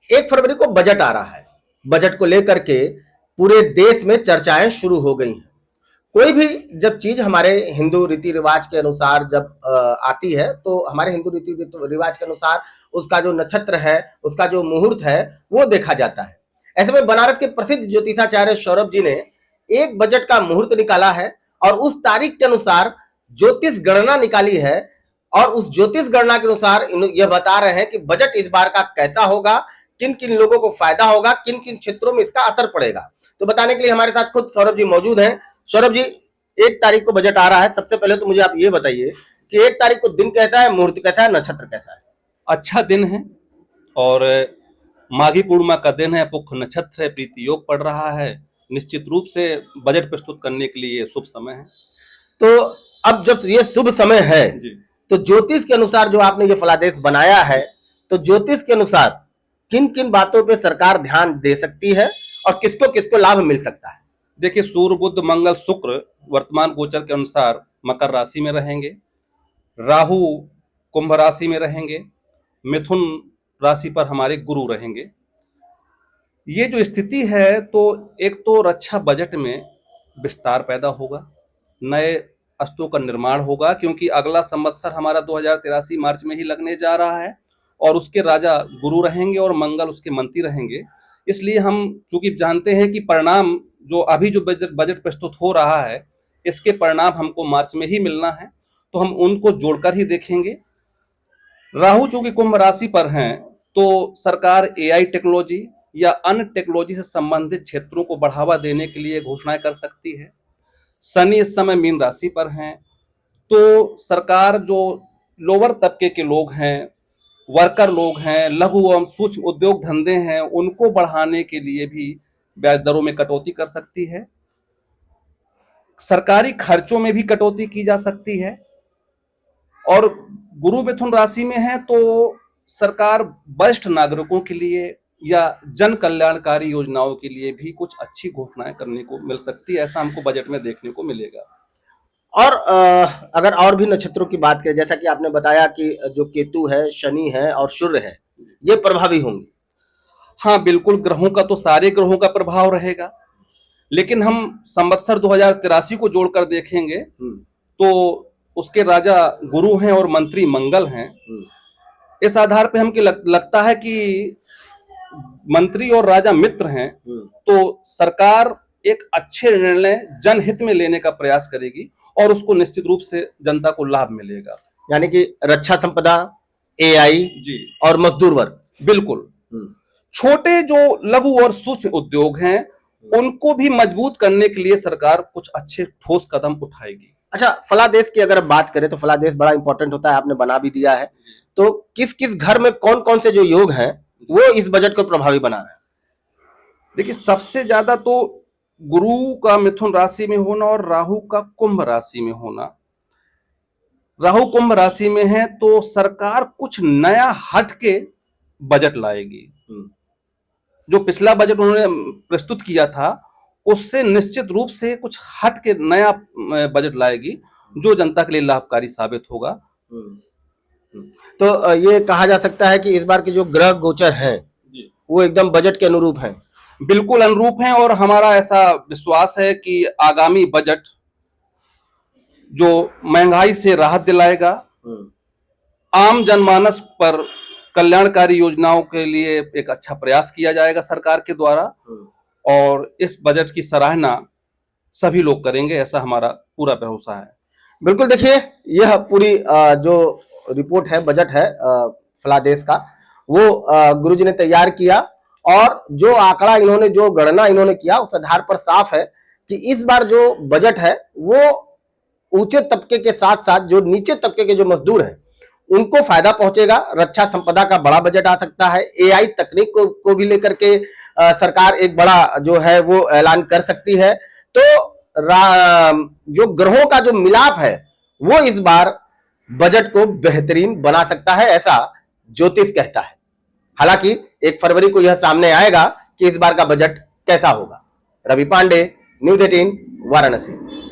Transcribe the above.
1 फरवरी को बजट आ रहा है। बजट को लेकर के पूरे देश में चर्चाएं शुरू हो गई हैं। कोई भी जब चीज हमारे हिंदू रीति रिवाज के अनुसार जब आती है, तो हमारे हिंदू रीति रिवाज के अनुसार उसका जो नक्षत्र है, उसका जो मुहूर्त है, वो देखा जाता है। ऐसे में बनारस के प्रसिद्ध ज्योतिषाचार्य सौरभ जी ने एक बजट का मुहूर्त निकाला है और उस तारीख के अनुसार ज्योतिष गणना निकाली है, और उस ज्योतिष गणना के अनुसार यह बता रहे हैं कि बजट इस बार का कैसा होगा, किन किन लोगों को फायदा होगा, किन किन क्षेत्रों में इसका असर पड़ेगा। तो बताने के लिए हमारे साथ खुद सौरभ जी मौजूद हैं। सौरभ जी, 1 तारीख को बजट आ रहा है, सबसे पहले तो मुझे आप ये बताइए कि 1 तारीख को दिन कैसा है, मुहूर्त कैसा है, नक्षत्र कैसा है? अच्छा दिन है और माघी पूर्णिमा का दिन है, पुख नक्षत्र है, प्रीति योग पड़ रहा है। निश्चित रूप से बजट प्रस्तुत करने के लिए शुभ समय है। तो अब जब ये शुभ समय है जी, तो ज्योतिष के अनुसार जो आपने ये फलादेश बनाया है, तो ज्योतिष के अनुसार किन किन बातों पे सरकार ध्यान दे सकती है और किसको किसको लाभ मिल सकता है? देखिए, सूर्य बुध मंगल शुक्र वर्तमान गोचर के अनुसार मकर राशि में रहेंगे, राहु कुंभ राशि में रहेंगे, मिथुन राशि पर हमारे गुरु रहेंगे। ये जो स्थिति है, तो एक तो रक्षा बजट में विस्तार पैदा होगा, नए अस्त्रों का निर्माण होगा, क्योंकि अगला संवत्सर हमारा 2083 मार्च में ही लगने जा रहा है और उसके राजा गुरु रहेंगे और मंगल उसके मंत्री रहेंगे। इसलिए हम चूंकि जानते हैं कि परिणाम जो अभी जो बजट प्रस्तुत हो रहा है, इसके परिणाम हमको मार्च में ही मिलना है, तो हम उनको जोड़कर ही देखेंगे। राहु चूंकि कुंभ राशि पर हैं, तो सरकार एआई टेक्नोलॉजी या अन्य टेक्नोलॉजी से संबंधित क्षेत्रों को बढ़ावा देने के लिए घोषणाएं कर सकती है। शनि इस समय मीन राशि पर हैं, तो सरकार जो लोअर तबके के लोग हैं, वर्कर लोग हैं, लघु एवं सूक्ष्म उद्योग धंधे हैं, उनको बढ़ाने के लिए भी ब्याज दरों में कटौती कर सकती है। सरकारी खर्चों में भी कटौती की जा सकती है। और गुरु मिथुन राशि में है, तो सरकार वरिष्ठ नागरिकों के लिए या जन कल्याणकारी योजनाओं के लिए भी कुछ अच्छी घोषणाएं करने को मिल सकती है। ऐसा हमको बजट में देखने को मिलेगा। और अगर और भी नक्षत्रों की बात करें, जैसा कि आपने बताया कि जो केतु है, शनि है और सूर्य है, ये प्रभावी होंगे। हाँ बिल्कुल, ग्रहों का तो सारे ग्रहों का प्रभाव रहेगा, लेकिन हम संवत्सर 2083 को जोड़कर देखेंगे तो उसके राजा गुरु हैं और मंत्री मंगल हैं। इस आधार पे हमको लगता है कि मंत्री और राजा मित्र हैं, तो सरकार एक अच्छे निर्णय जनहित में लेने का प्रयास करेगी और उसको निश्चित रूप से जनता को लाभ मिलेगा। यानी कि रक्षा संपदा, एआई जी और मजदूर वर्ग, बिल्कुल छोटे जो लघु और सूक्ष्म उद्योग हैं, उनको भी मजबूत करने के लिए सरकार कुछ अच्छे ठोस कदम उठाएगी। अच्छा, फलादेश की अगर बात करें तो फलादेश बड़ा इंपॉर्टेंट होता है, आपने बना भी दिया है। तो किस किस घर में कौन कौन से जो योग हैं वो इस बजट को प्रभावी बना रहे हैं? देखिए, सबसे ज्यादा तो गुरु का मिथुन राशि में होना और राहु का कुंभ राशि में होना। राहु कुंभ राशि में है तो सरकार कुछ नया हट के बजट लाएगी। जो पिछला बजट उन्होंने प्रस्तुत किया था, उससे निश्चित रूप से कुछ हट के नया बजट लाएगी जो जनता के लिए लाभकारी साबित होगा। तो ये कहा जा सकता है कि इस बार के जो ग्रह गोचर हैं वो एकदम बजट के अनुरूप हैं। बिल्कुल अनुरूप हैं और हमारा ऐसा विश्वास है कि आगामी बजट जो महंगाई से राहत दिलाएगा, आम जनमानस पर कल्याणकारी योजनाओं के लिए एक अच्छा प्रयास किया जाएगा सरकार के द्वारा, और इस बजट की सराहना सभी लोग करेंगे, ऐसा हमारा पूरा भरोसा है। बिल्कुल, देखिए यह पूरी जो रिपोर्ट है, बजट है फलादेश का, वो गुरुजी ने तैयार किया और जो आंकड़ा इन्होंने, जो गणना इन्होंने किया, उस आधार पर साफ है कि इस बार जो बजट है वो ऊंचे तबके के साथ साथ जो नीचे तबके के जो मजदूर हैं उनको फायदा पहुंचेगा। रक्षा संपदा का बड़ा बजट आ सकता है। एआई तकनीक को भी लेकर के सरकार एक बड़ा जो है वो ऐलान कर सकती है। तो जो ग्रहों का जो मिलाप है वो इस बार बजट को बेहतरीन बना सकता है, ऐसा ज्योतिष कहता है। हालांकि 1 फरवरी को यह सामने आएगा कि इस बार का बजट कैसा होगा। रवि पांडे, न्यूज़ 18, वाराणसी।